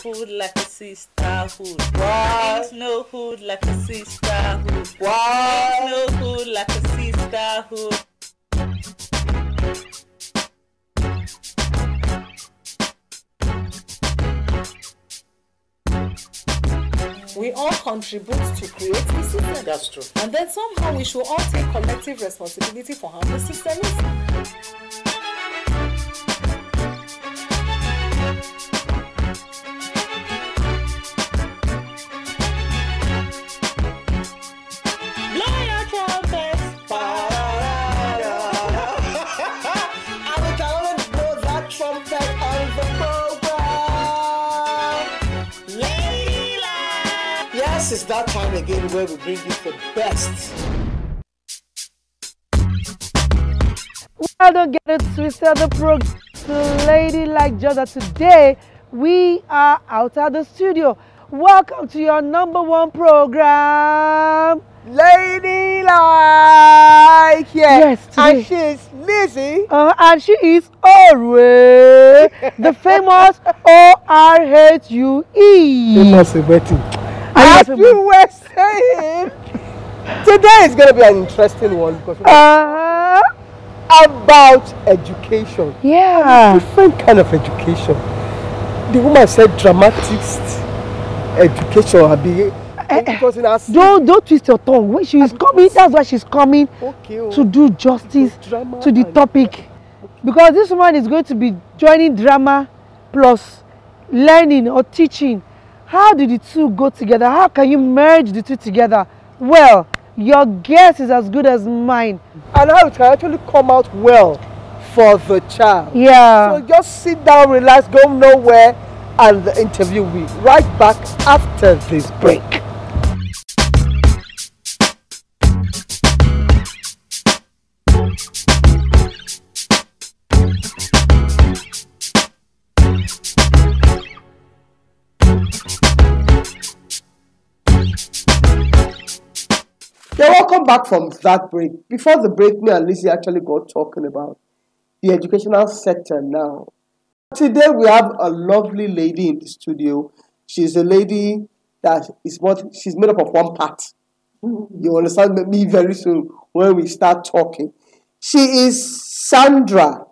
hood like a sisterhood. Ain't no hood like a sisterhood. Ain't no hood like a sisterhood. We all contribute to create the system. That's true. And then somehow we should all take collective responsibility for how the system is. It's that time again where we bring you the best. Well, don't get it twisted. The program Ladylike Jordan. Today we are out of the studio. Welcome to your #1 program, Ladylike. Yes, today. And she's Lizzie. And she is always the famous ORHUE. Famous wedding. As we were saying, today is going to be an interesting one because about education. Yeah. Different kind of education. The woman said dramatist education. Because in her don't twist your tongue. When she is coming, that's why she's coming to do justice to the topic. Because this woman is going to be joining drama plus learning or teaching. How do the two go together? How can you merge the two together? Well, your guess is as good as mine. And how it can actually come out well for the child. Yeah. So just sit down, relax, go nowhere, and the interview will be right back after this break. Yeah, welcome back from that break. Before the break, me and Lizzie actually got talking about the educational sector now. Today we have a lovely lady in the studio. She's a lady that is she's made up of one part. You understand me very soon when we start talking. She is Sandra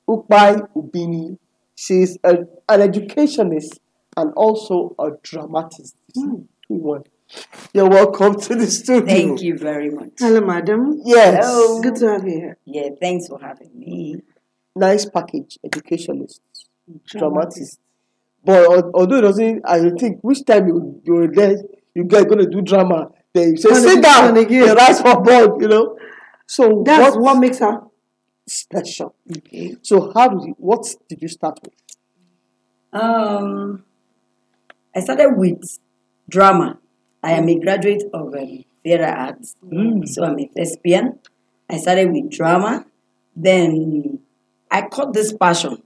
Ukpai Ubini. She's an educationist and also a dramatist. You're welcome to the studio. Thank you very much. Hello, madam. Yes. Hello. Good to have you here. Yeah, thanks for having me. Nice package, educationist, dramatist. But although it doesn't, I think which time you're there, you guys going to do drama, then you say, sit down, you rise for board, you know. So that's what makes her special. Okay. So what did you start with? I started with drama. I am a graduate of theatre arts, so I'm a thespian. I started with drama, then I caught this passion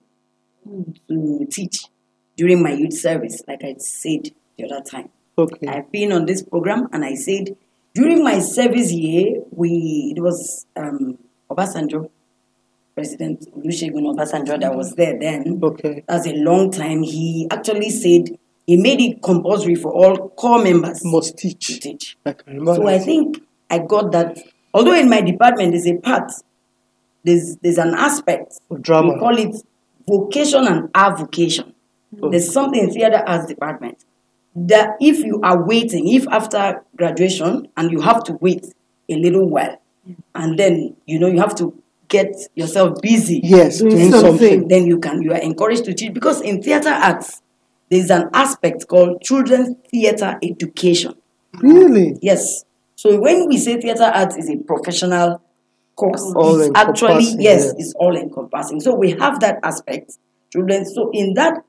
to teach during my youth service, like I said the other time. Okay. I've been on this program, and I said during my service year, it was Obasanjo, President Olusegun Obasanjo, that was there then. Okay. That's a long time. He actually said he made it compulsory for all core members must teach. to teach. I can remember. So I think I got that. Although in my department there's a part, there's an aspect. Drama. We call it vocation and avocation. There's something in theatre arts department that if you are waiting, if after graduation and you have to wait a little while, and then you have to get yourself busy. Yes, doing something. Then you are encouraged to teach, because in theatre arts there's an aspect called children's theatre education. Really? Yes. So when we say theatre arts is a professional course, it's it's all encompassing. So we have that aspect, children. So in that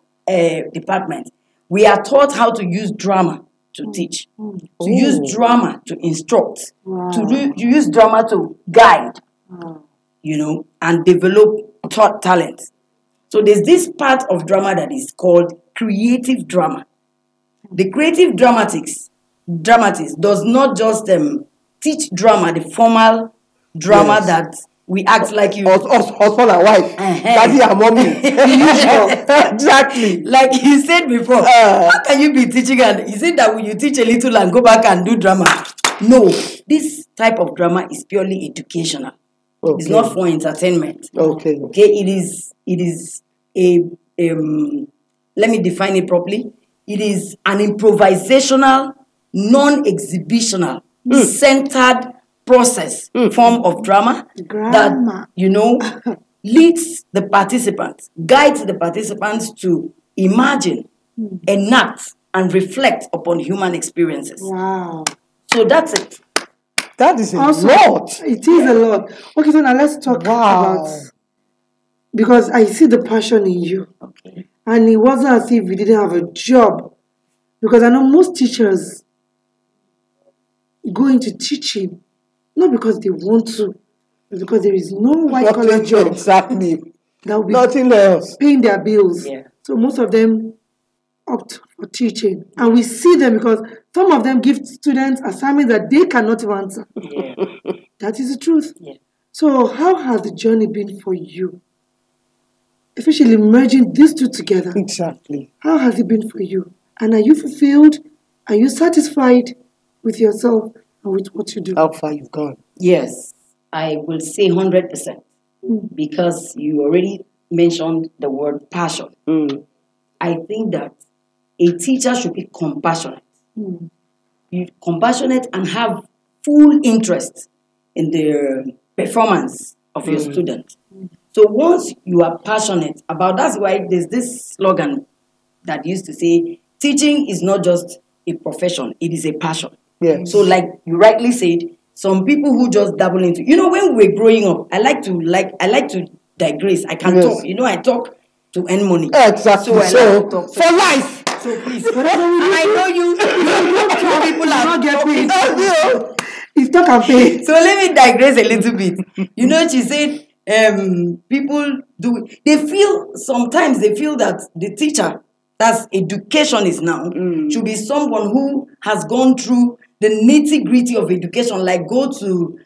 department, we are taught how to use drama to teach, to use drama to instruct, to use drama to guide, and develop talent. So there's this part of drama that is called creative drama. The creative dramatist does not just teach drama, the formal drama that we act like you. Husband and wife. Daddy and mommy. Exactly. Like you said before, how can you be teaching and is it that when you teach a little and go back and do drama? No, this type of drama is purely educational. Okay. It's not for entertainment. Okay. Okay, it is a let me define it properly. It is an improvisational, non-exhibitional, centered process form of drama that leads the participants, guides the participants to imagine, enact, and reflect upon human experiences. Wow. So that's it. That is a lot. It is a lot. Okay, so now let's talk about, because I see the passion in you. Okay. And it wasn't as if you didn't have a job. Because I know most teachers go into teaching not because they want to, but because there is no white collar job. Exactly. That will be nothing else. Paying their bills. Yeah. So most of them opt for teaching. And we see them because some of them give students assignments that they cannot even answer. Yeah. That is the truth. Yeah. So how has the journey been for you? Especially merging these two together. Exactly. How has it been for you? And are you fulfilled? Are you satisfied with yourself and with what you do? How far you've gone? Yes, I will say 100%. Because you already mentioned the word passion. I think that a teacher should be compassionate. Compassionate and have full interest in the performance of your student. So once you are passionate about, that's why there's this slogan that used to say, teaching is not just a profession, it is a passion. Yes. So like you rightly said, some people who just dabble into, when we were growing up, I like to digress. I can talk. I talk to earn money. Exactly. So I like to talk. For life. So please. I know you people are not getting paid. It's talk and pay. So let me digress a little bit. She said people sometimes they feel that the teacher, that's educationist now, should be someone who has gone through the nitty-gritty of education, like go to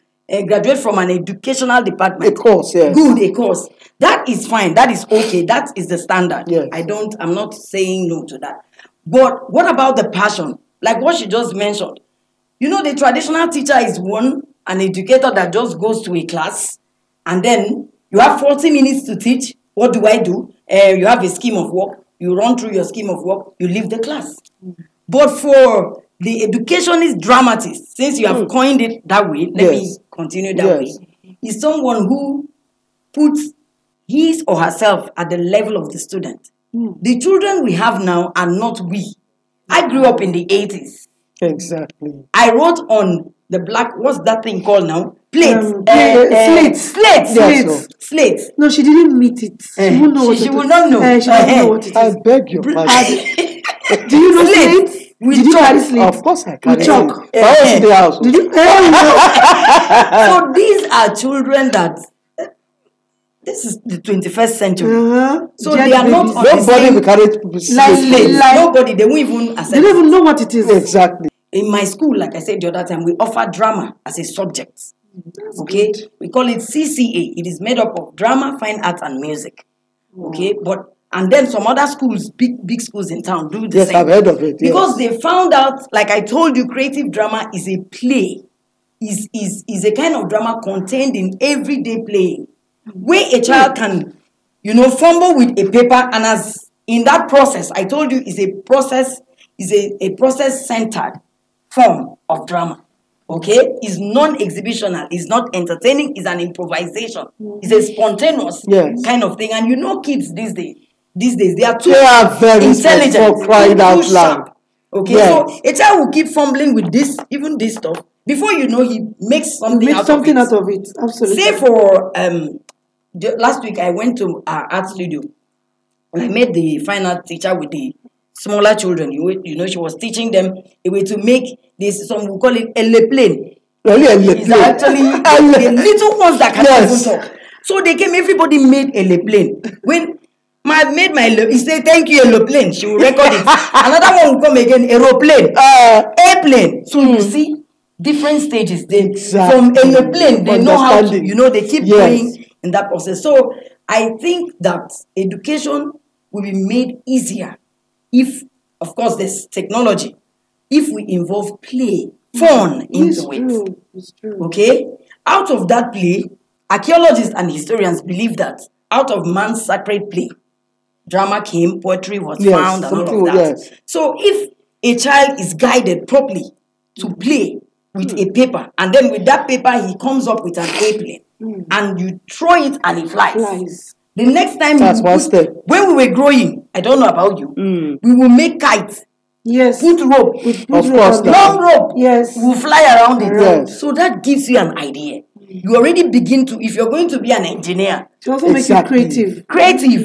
graduate from an educational department. A course, yes. Good, a course. That is fine. That is okay. That is the standard. Yes. I'm not saying no to that. But what about the passion? Like what she just mentioned. The traditional teacher is an educator that just goes to a class and then you have 40 minutes to teach. What do? You have a scheme of work. You run through your scheme of work. You leave the class. But for the educationist dramatist, since you have coined it that way, let me continue that way, is someone who puts his or herself at the level of the student. The children we have now are not we. I grew up in the 80s. Exactly. I wrote on the black, what's that thing called now? Plate. Slate. No, she didn't meet it. She won't know what she it will is. not know. She doesn't know what it is. I beg your pardon. Do you know slate? We Did you carry chalk. slate? Of course I can. With chalk. I was in the house. Did you? So these are children that this is the 21st century. So they are not on the Nobody same will carry slate. Nobody, they won't even accept. They don't even know what it is. Exactly. In my school, like I said the other time, we offer drama as a subject. Okay, we call it CCA. It is made up of drama, fine art, and music. Okay, and then some other schools, big schools in town, do the same. Yes, I've heard of it. Because they found out, like I told you, creative drama is a play, is a kind of drama contained in everyday playing, where a child can, fumble with a paper, and as in that process, I told you, is a process centered form of drama. Okay, it's non-exhibitional, it's not entertaining, it's an improvisation, it's a spontaneous kind of thing. And kids these days they are very intelligent, for crying out loud. Okay, so a child will keep fumbling with even this stuff. Before you know, he makes something out of it. Absolutely. Say for last week I went to our art studio and I met the fine art teacher with the smaller children. She was teaching them a way to make this, some will call it a plane. It's actually the little ones that can even talk. So they came, everybody made a plane. When I made he said, thank you, aeroplane. She will record it. Another one will come again, aeroplane, airplane. So you see, different stages. From in the plane, they know how to, they keep going in that process. So I think that education will be made easier if, of course, there's technology, if we involve play, fun into it. It's true. Okay? Out of that play, archaeologists and historians believe that out of man's sacred play, drama came, poetry was found, and all of that. So if a child is guided properly to play with a paper, and then with that paper he comes up with an airplane, and you throw it and it flies. The next time when we were growing, I don't know about you, we will make kites. Yes. Put rope. Long rope. Yes. Will fly around it. Yes. So that gives you an idea. You already begin to, if you're going to be an engineer, it also makes you creative.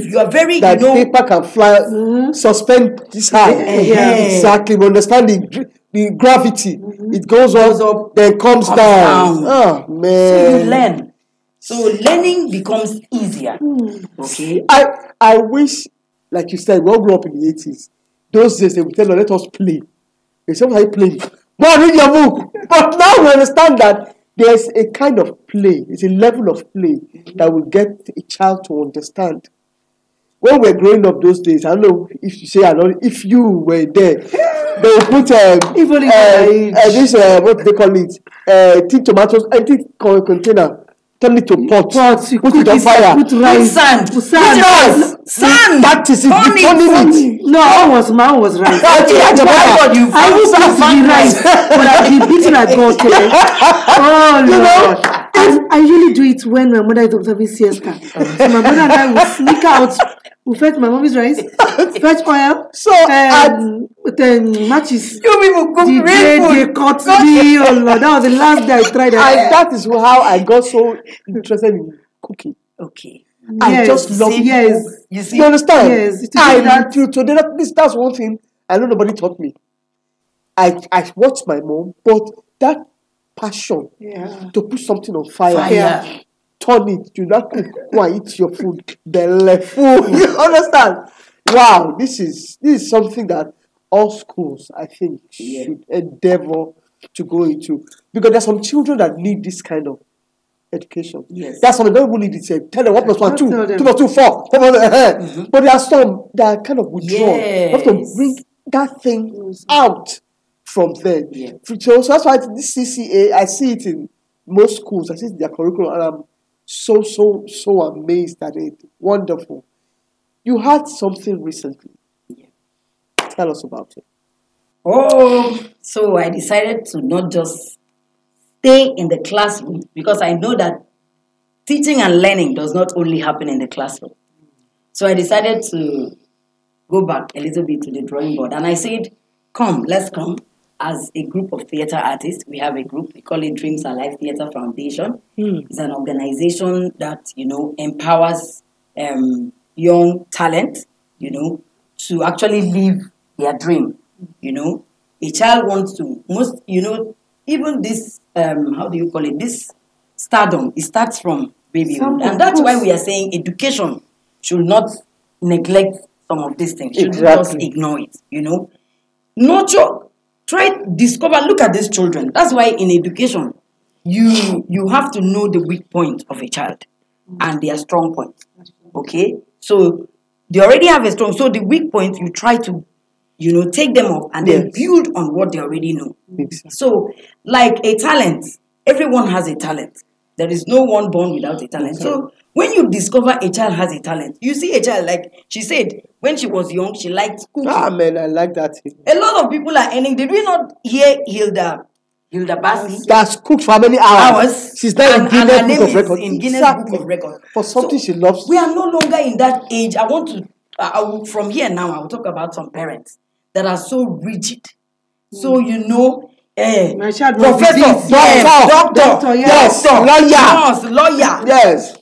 You are very, that paper can fly, suspend this high. Exactly. We understand the gravity. It goes up, then comes down. Oh, man. So you learn. So learning becomes easier. Okay. I wish, like you said, we all grew up in the 80s. Those days they would tell us, let us play. They say, how you play? Go and read your book. But now we understand that there's a kind of play, it's a level of play that will get a child to understand. When we're growing up those days, I don't know if you say, if you were there, they will put this, what they call it, tin tomatoes, empty container. Turn it to pot. Put it on fire. Put rice. Sand. Sand. That is it. Turning it. No, mine was rice. I was supposed to be rice, but I've been beaten at God. Oh, Lord. I usually do it when my mother is observing siesta. So my brother and I will sneak out. We fetch my mommy's rice, fetch oil, matches. You people cook real food. They cut me. Oh Lord, that was the last day I tried that. And that is how I got so interested in cooking. Okay. I just love it. Yes. You see? You understand? Yes. Today, that's one thing I know nobody taught me. I watched my mom, but that passion to put something on fire. Turn it, you not cook, go and eat your food, then left food. You understand? Wow, this is something that all schools, I think, should endeavor to go into. Because there's some children that need this kind of education. Yes. There's some that don't need it. Tell them 1 + 1 2, 2 + 2 4. But there are some that are kind of withdrawn. You have to bring that thing out from them. Yeah. So that's why this CCA, I see it in most schools. I see their curriculum, and I'm so amazed at it. Wonderful. You had something recently. Tell us about it. So I decided to not just stay in the classroom, because I know that teaching and learning does not only happen in the classroom. So I decided to go back a little bit to the drawing board, and I said, let's come as a group of theater artists. We have a group, we call it Dreams Alive Theater Foundation. It's an organization that, empowers young talent, to actually live their dream. A child wants to, even this, this stardom, it starts from babyhood. And that's why we are saying education should not neglect some of these things. Should just ignore it, Nurture. Discover, look at these children. That's why in education, you have to know the weak point of a child and their strong point. Okay? So they already have a strong, so the weak point, you try to, take them up and then build on what they already know. Exactly. So, like a talent, everyone has a talent. There is no one born without a talent. Okay. So when you discover a child has a talent, you see a child, like she said, when she was young, she liked cooking. Ah, man, I like that. A lot of people are earning. Did we not hear Hilda Bassi? That's cooked for how many hours? She's there in Guinness Book of Records. In Guinness Book of Records. For something she loves. We are no longer in that age. From here now, I will talk about some parents that are so rigid. So, my child professor, doctor, yes, lawyer, yes.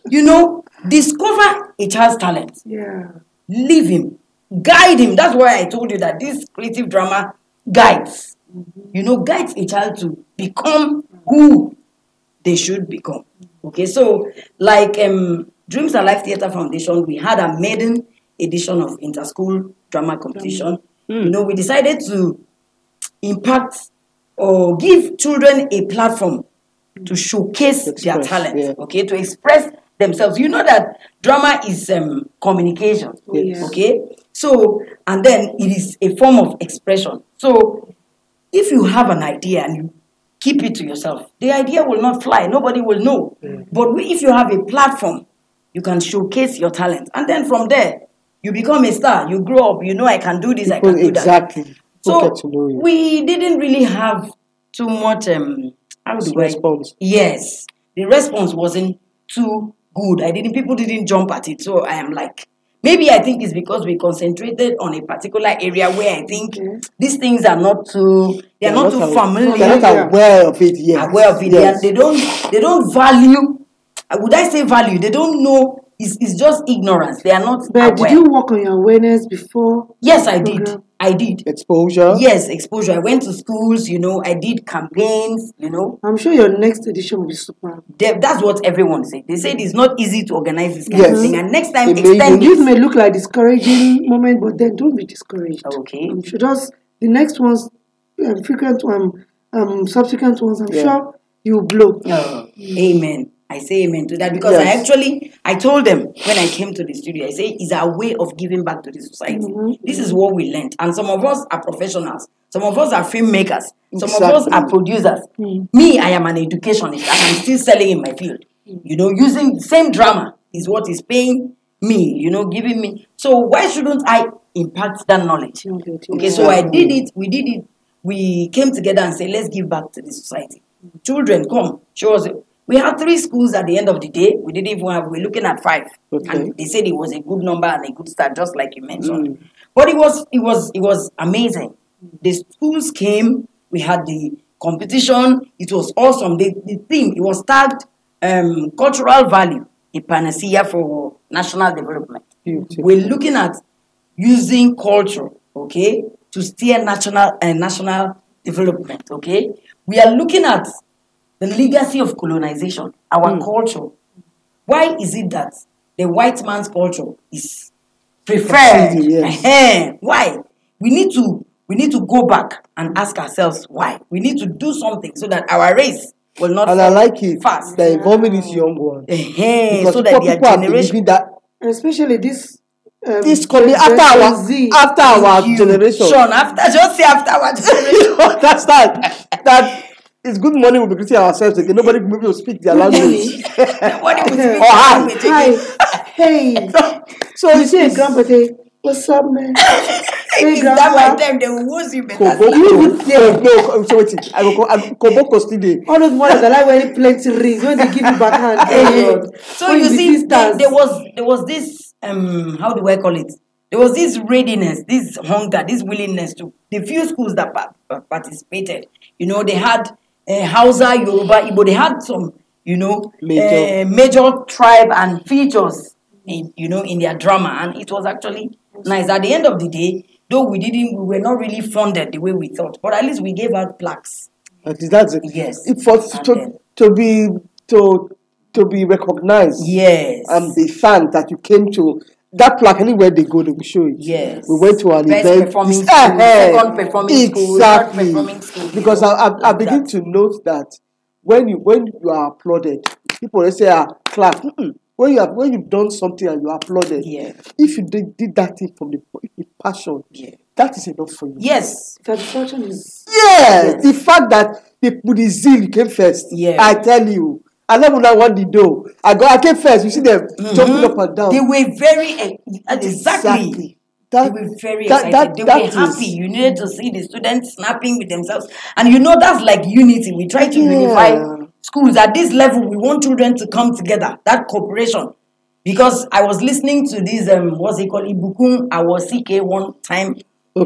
Discover a child's talent. Yeah. Leave him, guide him. That's why I told you that this creative drama guides, guides a child to become who they should become. Okay, so like Dreams Alive Theater Foundation, we had a maiden edition of Interschool Drama Competition. We decided to impact or give children a platform to showcase their talent, okay, to express themselves. You know that drama is communication, okay? So, and then it is a form of expression. So, if you have an idea and you keep it to yourself, the idea will not fly. Nobody will know. But if you have a platform, you can showcase your talent. And then from there, you become a star. You grow up. You know, I can do this, I can do that. Exactly. So we didn't really have too much response. Yes. The response wasn't too good. People didn't jump at it. So I am like, maybe I think it's because we concentrated on a particular area where I think these things are not too, they're not too familiar. They're not aware of it yet. Aware of it. Yes. They don't value, would I say value? They don't know. It's just ignorance. They are not aware. Did you work on your awareness before? Yes, I did. I did. Exposure? Yes, exposure. I went to schools, I did campaigns, I'm sure your next edition will be super. That's what everyone said. They said it's not easy to organize this kind of thing. And next time, extend it. This may look like discouraging moment, but then don't be discouraged. Okay. I'm sure just the next ones, frequent subsequent ones, I'm sure you will blow. Amen. I say amen to that because I told them when I came to the studio, I say it's our way of giving back to the society. This is what we learned. And some of us are professionals. Some of us are filmmakers. Some of us are producers. Me, I am an educationist and I'm still selling in my field. Using the same drama is what is paying me, giving me. So why shouldn't I impact that knowledge? Okay, so I did it. We did it. We came together and said, let's give back to the society. Children, come, show us. We had 3 schools at the end of the day. We didn't even have, we're looking at 5. Okay. And they said it was a good number and a good start, just like you mentioned. But it was amazing. The schools came, we had the competition, it was awesome. The theme, it was tagged cultural value, a panacea for national development. We're looking at using culture, okay, to steer national development, okay. We are looking at the legacy of colonization, our culture. Why is it that the white man's culture is preferred? Why? We need to go back and ask ourselves why. We need to do something so that our race will not and fall I like it fast. They're involving these young ones. So that their generation that, especially this coming after our generation. Sean, just say after our generation. That's that. It's good morning. We'll be greeting ourselves again. Nobody will be able to speak their language. Nobody will speak their language again. Hey. So you say, Grandpa, what's up, man? Hey, Grandpa. That by time they will lose you better. No, I'm sorry. I will call Koboko Stide. All those mothers are like wearing plenty rings when they give you backhand. So you see, there was this how do I call it? There was this readiness, this hunger, this willingness to the few schools that participated. They had Hausa, Yoruba, Igbo. They had some, major tribe and features in their drama, and it was actually nice. At the end of the day, though we were not really funded the way we thought, but at least we gave out plaques. That's it. Yes. To be recognized. Yes. And be thanked that you came to that plaque. Anywhere they go, they will show it. Yes. We went to an Best event. Performing school, second performing school, third performing school. Because I begin to note that when you are applauded, people they say clap. When you've done something and you are applauded, if you did that thing from the passion, that is enough for you. Yes. Satisfaction is the fact that with the zeal you came first. I tell you. I never know what they do. I came first. You see them jumping up and down. They were very exactly. They were very excited. They were happy. You needed to see the students snapping with themselves, and that's like unity. We try to unify schools at this level. We want children to come together. That cooperation. Because I was listening to this what's it called, Ibukun Awosike one time.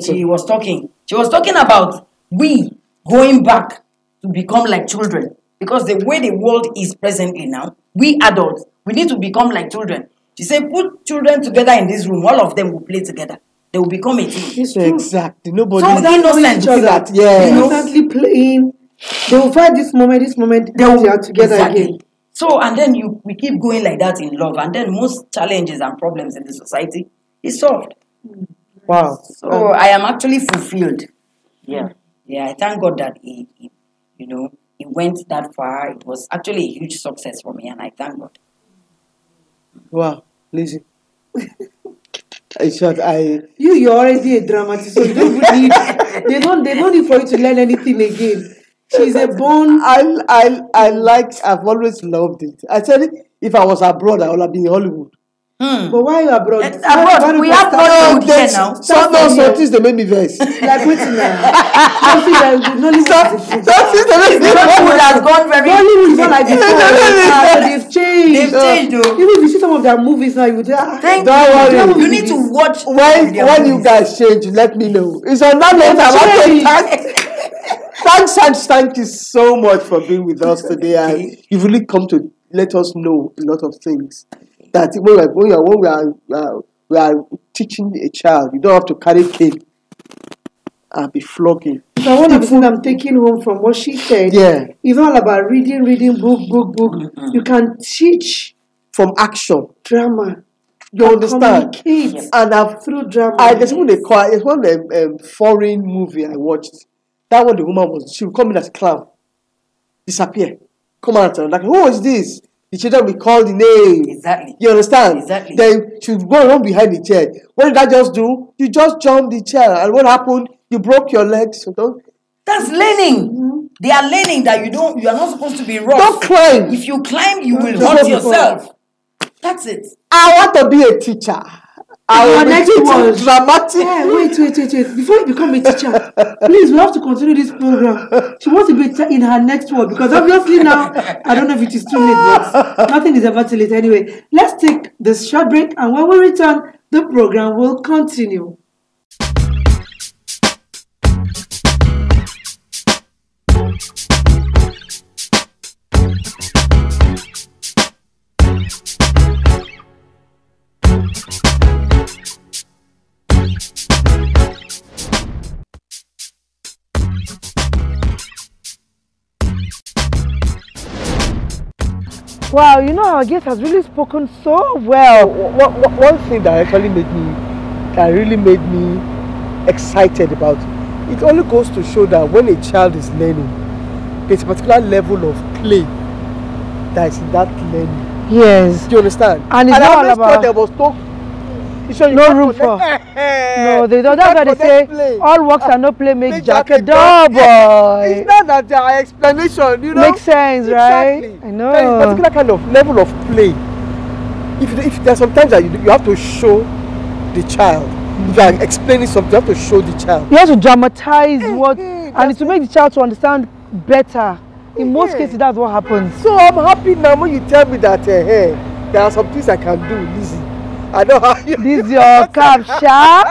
She was talking. She was talking about we going back to become like children. Because the way the world is presently now, we adults, we need to become like children. She said, put children together in this room, all of them will play together. They will become a team. Exactly. Nobody so innocent. Innocently playing. They will find this moment, they are together again. So, and then we keep going like that in love. And then most challenges and problems in the society is solved. Wow. So, I am actually fulfilled. Yeah, I thank God that he you know, it went that far. It was actually a huge success for me, and I thank God. Wow, Lizzie. In short, you're already a dramatist, so you don't even need. They don't need for you to learn anything again. She's a born. I've always loved it. I said, if I was abroad, I would have been in Hollywood. But why are you abroad? Abroad, we have Hollywood here now. Some things they made me vex. Like waiting now. Hollywood has gone very. Hollywood is not like before. They've changed. Though. Even if you see some of their movies now, you would say, Thank you. You need to watch. When you guys change, let me know. It's on that note. Thank you so much for being with us today, and you've really come to let us know a lot of things. That when we are teaching a child, you don't have to carry cane and be flogging. So one of the things I'm taking home from what she said, it's all about reading, book. Mm-hmm. You can teach from action, drama. You understand? Communicate through drama. There's one foreign movie I watched. That one, the woman she would come in as a clown, disappear, come out and like, who is this? The children will call the name. Exactly. You understand? Exactly. Then she would go around behind the chair. What did that just do? You just jumped the chair. And what happened? You broke your legs. That's learning. Mm-hmm. They are learning that you are not supposed to be rough. Don't climb. If you climb, you will hurt yourself. That's it. I want to be a teacher. Our next one dramatic. Yeah, wait. Before you become a teacher, please, we have to continue this program. She wants to be in her next one because obviously now, I don't know if it is too late, but nothing is ever too late anyway. Let's take this short break, and when we return, the program will continue. Wow, our guest has really spoken so well. One thing that really made me excited about it only goes to show that when a child is learning, there's a particular level of play that is in that learning. Yes. Do you understand? And it's not all about. There was no room for. No, they don't. That's why they say play. All works and no play make Jack a dull boy. It's not that there are explanation, Makes sense, right? Exactly. I know. There is a particular kind of level of play. If there's sometimes that you have to show the child. If you are explaining something, you have to show the child. You have to dramatize and to make the child to understand better. In most cases, that's what happens. So I'm happy now when you tell me that there are some things I can do, Lizzie. I know how you. This is your capture.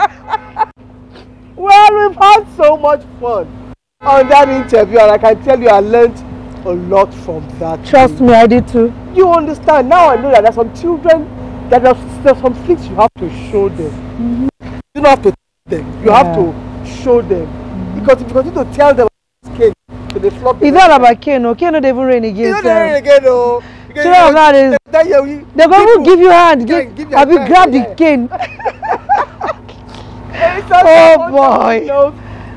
Well, we've had so much fun on that interview, and I can tell you I learned a lot from that. Trust me, I did too. You understand? Now I know that there's some children that there's some things you have to show them. Mm-hmm. You don't have to tell them. You have to show them. Because if you continue to tell them cane, so they flop. It's not about cane. Cane don't even rain again. It's not rain again, no. They're going to give you hand. Have you grabbed the cane? Oh boy.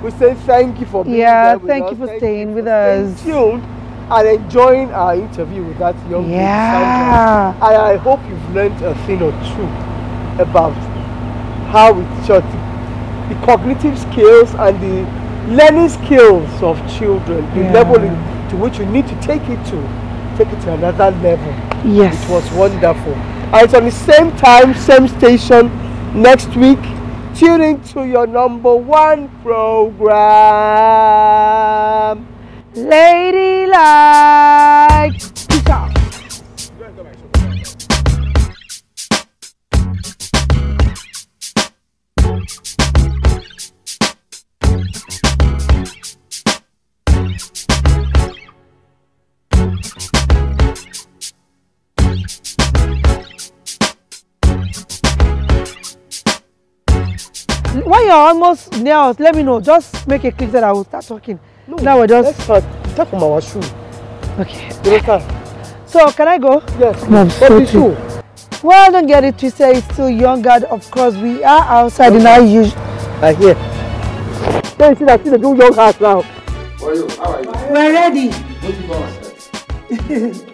We say thank you for being there with us. Thank you for staying with us. Stay tuned and enjoying our interview with that young lady. And I hope you've learned a thing or two about how the cognitive skills and the learning skills of children, the level to which you need to take it to another level. Yes. It was wonderful. And it's on the same time, same station next week. Tune into your #1 program, Ladylike. Peace out. When you're almost near us, let me know. Just make a click that I will start talking. No, now we're just. Let's start from our shoe. Okay. So can I go? Yes. No, so well, don't get it twisted. It's still young guard. Of course, we are outside in our usual. I hear. Then you see that the new young house now. For you, how are you? We're ready. What you going to say?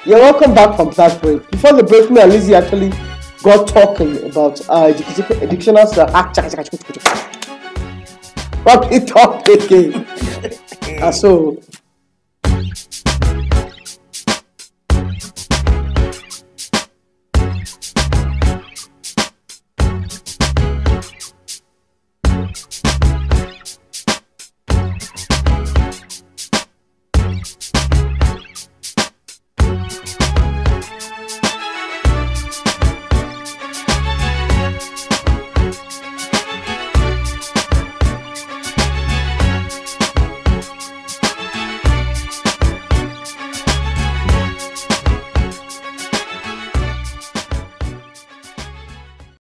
You're welcome back from that break. Before the break, me and Lizzie actually got talking about educational stuff. What we talk again? So